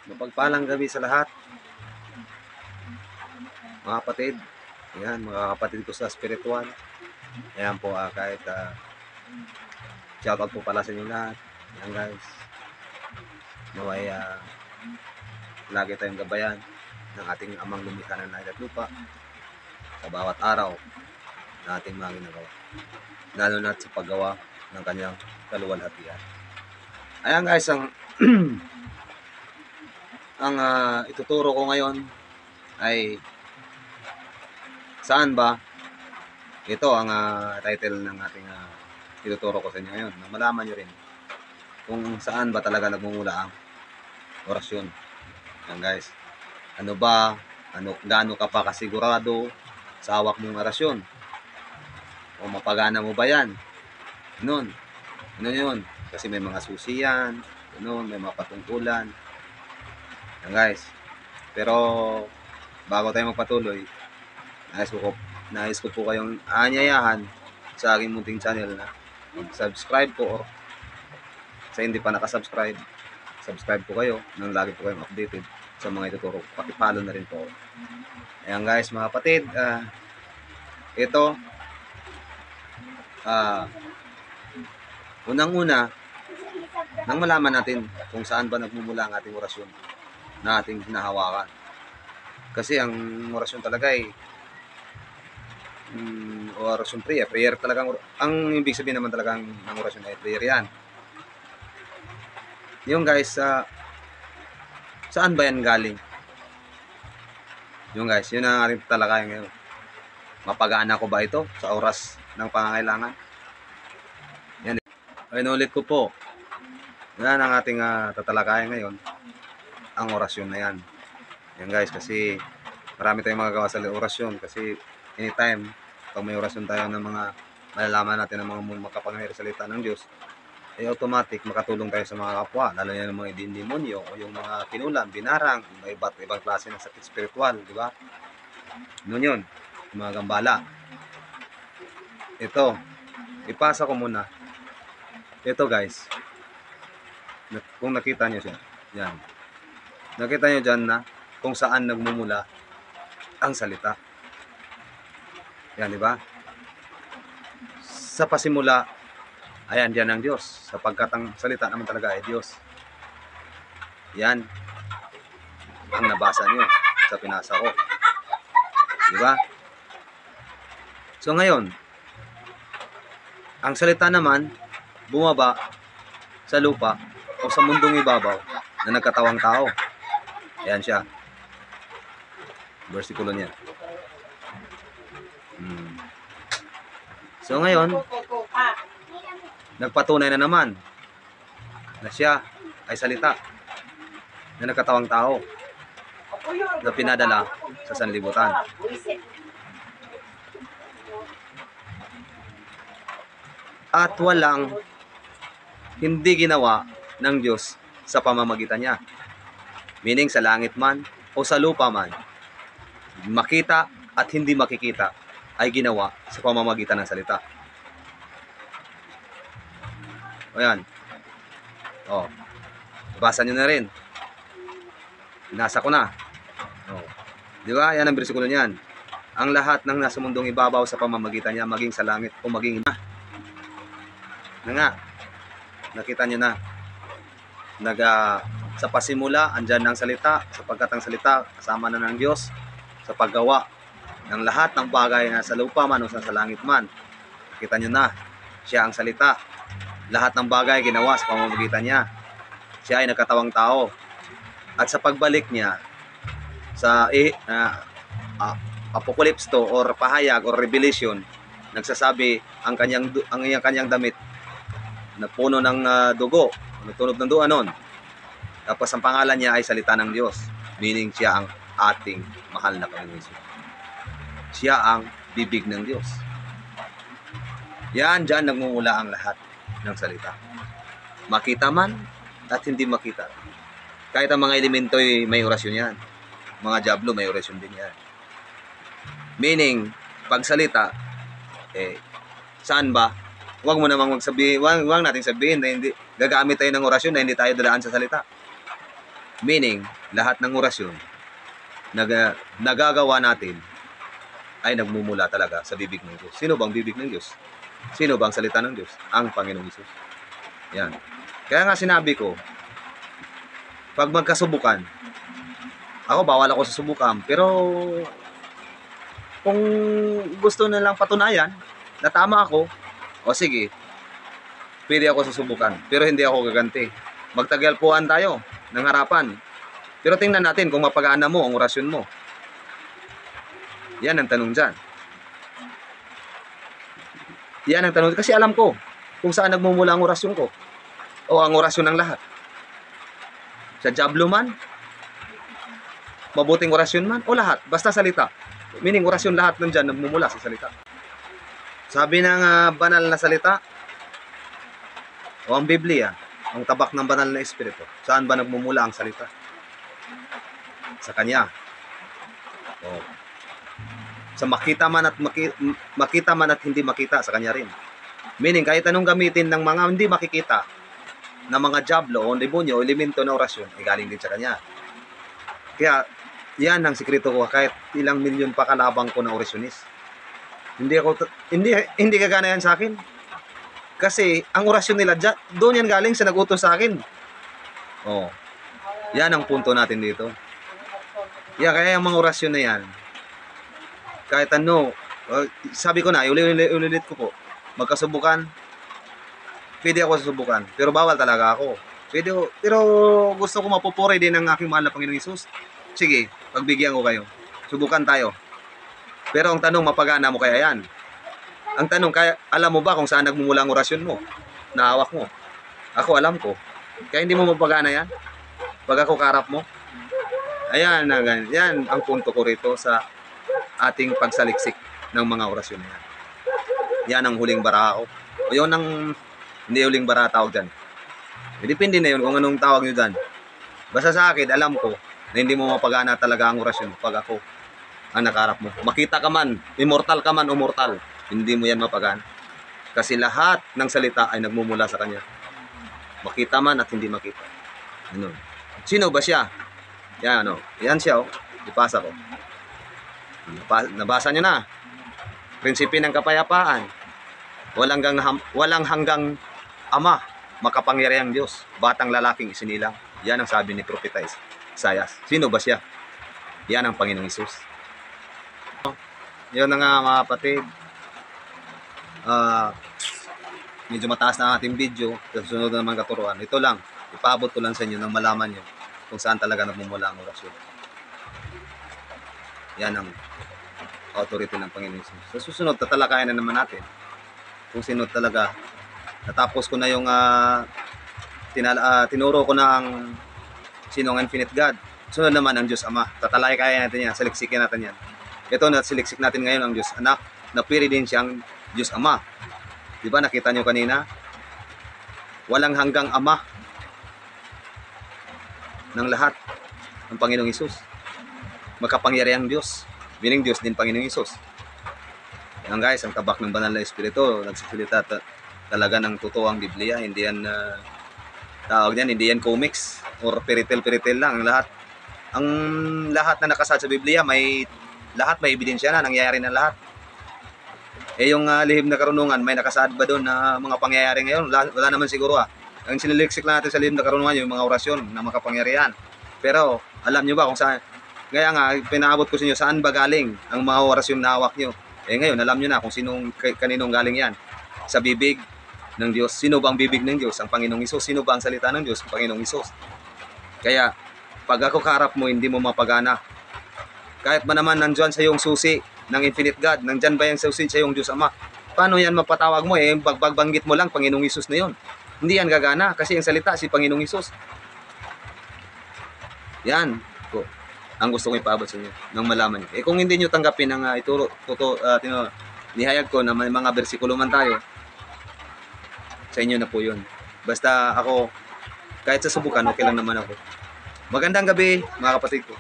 Mapagpalang gabi sa lahat, mga kapatid. Ayan, mga kapatid ko sa spiritual. Ayan po, kahit shoutout po pala sa inyo lahat. Ayan guys, naway lagi tayong gabayan ng ating amang lumikha ng langit at lupa sa bawat araw na ating mga ginagawa, lalo na sa paggawa ng kanyang kaluwalhatian. Ayan guys, ang ang ituturo ko ngayon ay saan ba? Ito ang title ng ating ituturo ko sa inyo ngayon. Malaman nyo rin kung saan ba talaga nagmumula ang orasyon. Yan guys. Ano ba? Gaano ka pa kasigurado sa hawak mong orasyon? O mapagana mo ba yan? Ano yun? Kasi may mga susi yan. May mga patungkulan. Yan guys. Pero bago tayo magpatuloy, nais ko po kayong aanyayahan sa aking munting channel na mag-subscribe po, or sa hindi pa nakasubscribe, subscribe po kayo nang lagi po kayong updated sa mga ituturo. Paki-follow na rin po. Ayan guys, mga kapatid, ito unang-una, nang malaman natin kung saan ba nagmumula ang ating orasyon na ating hinahawakan. Kasi ang orasyon talaga ay orasyon prayer talagang, ang ibig sabihin naman talagang ng orasyon ay prayer yan. Yung guys, saan ba yan galing? Yung guys, yun ang ating talakayan ngayon. Mapagana ko ba ito sa oras ng pangangailangan? Yan. Inulit ko po. Yan ang ating tatalakayan ngayon. Ang orasyon na yan. Yan guys, kasi marami tayong magagawa sa orasyon. Kasi anytime, pag may orasyon tayo ng mga malalaman natin ng mga makapangyarihan salita ng Diyos, ay automatic makatulong tayo sa mga kapwa, lalo na ng mga demonyo o yung mga kinulam, binarang, iba't ibang klase ng sakit spiritual, di ba? Yun, mga gambala. Ito, ipasa ko muna. Ito guys, kung nakita nyo siya, yan. Nakita nyo dyan na kung saan nagmumula ang salita. Yan, di ba? Sa pasimula, ayan, diyan ang Diyos. Sapagkat ang salita naman talaga ay Diyos. Yan. Ang nabasa nyo sa pinasa ko. Di ba? So ngayon, ang salita naman, bumaba sa lupa o sa mundong ibabaw na nagkatawang tao. Ayan siya. Versikulo niya. So ngayon, nagpatunay na naman na siya ay salita na nagkatawang tao na pinadala sa sanlibutan. At walang hindi ginawa ng Diyos sa pamamagitan niya. Meaning sa langit man o sa lupa man, makita at hindi makikita ay ginawa sa pamamagitan ng salita. O yan. O. Basa nyo na rin. Binasa ko na. O. Di ba? Yan ang bersikulo niyan. Ang lahat ng nasa mundong ibabaw sa pamamagitan niya, maging sa langit o maging na nga. Nakita nyo na. Sa pasimula, andyan ang salita, sapagkat ang salita kasama na ng Diyos sa paggawa ng lahat ng bagay na sa lupa man o sa langit man. Nakita nyo na. Siya ang salita. Lahat ng bagay ginawa sa pamamagitan niya. Siya ay nagkatawang tao. At sa pagbalik niya sa Apocalypse to or pahayag or revelation, nagsasabi ang kanyang damit na puno ng dugo, natunog ng dugo anon. Tapos ang pangalan niya ay salita ng Diyos, meaning siya ang ating mahal na Panginoon. Siya ang bibig ng Diyos. Yan, dyan nagmumula ang lahat ng salita. Makita man at hindi makita. Kahit ang mga elemento ay may orasyon yan. Mga diablo may orasyon din yan. Meaning, pagsalita, saan ba? Huwag mo namang magsabihin, huwag natin sabihin na hindi, gagamit tayo ng orasyon na hindi tayo dadaan sa salita. Meaning, lahat ng orasyon nagagawa natin ay nagmumula talaga sa bibig ng Diyos. Sino bang bibig ng Diyos? Sino bang salita ng Diyos? Ang Panginoong Hesus. Yan. Kaya nga sinabi ko, pag magkasubukan, ako bawal ako sa subukan, pero kung gusto nilang patunayan na tama ako, o sige, pwede ako susubukan, pero hindi ako gaganti. Magtagalpuan tayo ng harapan. Pero tingnan natin kung mapagana mo ang orasyon mo. Yan ang tanong dyan. Yan ang tanong. Kasi alam ko kung saan nagmumula ang orasyon ko. O ang orasyon ng lahat. Sa Diablo man, mabuting orasyon man, o lahat. Basta salita. Meaning orasyon lahat nun dyan nagmumula sa salita. Sabi ng banal na salita, o ang Biblia, ang tabak ng banal na espiritu. Saan ba nagmumula ang salita? Sa Kanya. O, sa makita man at hindi makita, sa Kanya rin. Meaning, kahit anong gamitin ng mga hindi makikita, na mga diablo o demonyo o elemento na orasyon, ay galing din sa Kanya. Kaya, yan ang sikreto ko. Kahit ilang milyon pa kalabang ko na orasyonis. Hindi kagana yan sa akin. Kasi, ang orasyon nila, doon yan galing sa nag-utos sa akin. Oh, yan ang punto natin dito. Kaya yung mga orasyon na yan, kahit ano, sabi ko na, ulit ko po, magkasubukan, pwede ako susubukan, pero bawal talaga ako. Pero gusto ko mapupuri din ng aking mahal na Panginoong Hesus. Sige, pagbigyan ko kayo. Subukan tayo. Pero ang tanong, mapagana mo kaya yan? Ang tanong, kaya, alam mo ba kung saan nagmumula ang orasyon mo? Nahawak mo. Ako alam ko. Kaya hindi mo mapagana yan? Pag ako karap mo? Ayan, yan ang punto ko rito sa ating pagsaliksik ng mga orasyon na yan. Yan ang huling bara ko. O yun ang, hindi huling bara tawag dyan. Depende na yun kung anong tawag nyo dyan. Basta sa akin, alam ko na hindi mo mapagana talaga ang orasyon pag ako ang nakarap mo. Makita ka man, immortal ka man o mortal, hindi mo yan mapagana. Kasi lahat ng salita ay nagmumula sa Kanya. Makita man at hindi makita. Ano? Sino ba siya? Yan, yan siya, ipasa ko. Nabasa nyo na. Prinsipe ng kapayapaan. Walang hanggang Ama, makapangyarihang Diyos, batang lalaking isinilang. Yan ang sabi ni Propeta Isaias. Sino ba siya? Yan ang Panginoong Hesus. Yun na nga mga kapatid. Medyo mataas na ating video. Susunod na naman katuruan. Ito lang, ipaabot ko lang sa inyo nang malaman nyo kung saan talaga nagmumula ang orasyon. Yan ang authority ng Panginoon Hesus. Sa susunod, tatalakayan na naman natin kung sino talaga. Natapos ko na yung tinuro ko na ang sino ang infinite God. Sunod naman ang Diyos Ama. Tatalakayan natin yan, saliksikin natin yan. Ito na siliksik natin ngayon ang Diyos Anak, na pili din siyang Diyos Ama. Di ba nakita nyo kanina? Walang hanggang Ama ng lahat ng Panginoong Hesus. Makapangyarihang Diyos. Meaning Diyos din Panginoong Hesus. Yan guys, ang tabak ng banal na espiritu, nagsisilita talaga ng totoo ang Biblia. Hindi yan tawag yan, hindi yan comics or peritel lang. Ang lahat na nakasaad sa Biblia, may ebidensya na, nangyayari na lahat. Yung lihim na karunungan, may nakasaad ba doon na mga pangyayari ngayon? Wala naman siguro Ang siniliksik lang natin sa lihim na karunungan, yung mga orasyon na makapangyarihan. Pero, alam nyo ba kung saan? Kaya nga, pinaabot ko sa inyo, saan ba galing ang mga orasyon na hawak nyo? Ngayon, alam nyo na kung kaninong galing yan. Sa bibig ng Diyos. Sino ba ang bibig ng Diyos? Ang Panginoong Hesus. Sino ba ang salita ng Diyos? Ang Panginoong Hesus. Kaya, pag ako karap mo, hindi mo mapagana. Kahit ba naman nandyan sa iyong susi ng infinite God, nandyan ba yung susi sa iyong Diyos Ama? Paano yan mapatawag mo? Bagbanggit mo lang, Panginoong Hesus na yun. Hindi yan gagana kasi yung salita si Panginoong Hesus. Yan po ang gusto ko ipaabot sa inyo nang malaman nyo. Kung hindi nyo tanggapin ang nihayag ko na may mga bersikulo man tayo, sa inyo na po yun. Basta ako, kahit sa subukan, okay lang naman ako. Magandang gabi mga kapatid ko.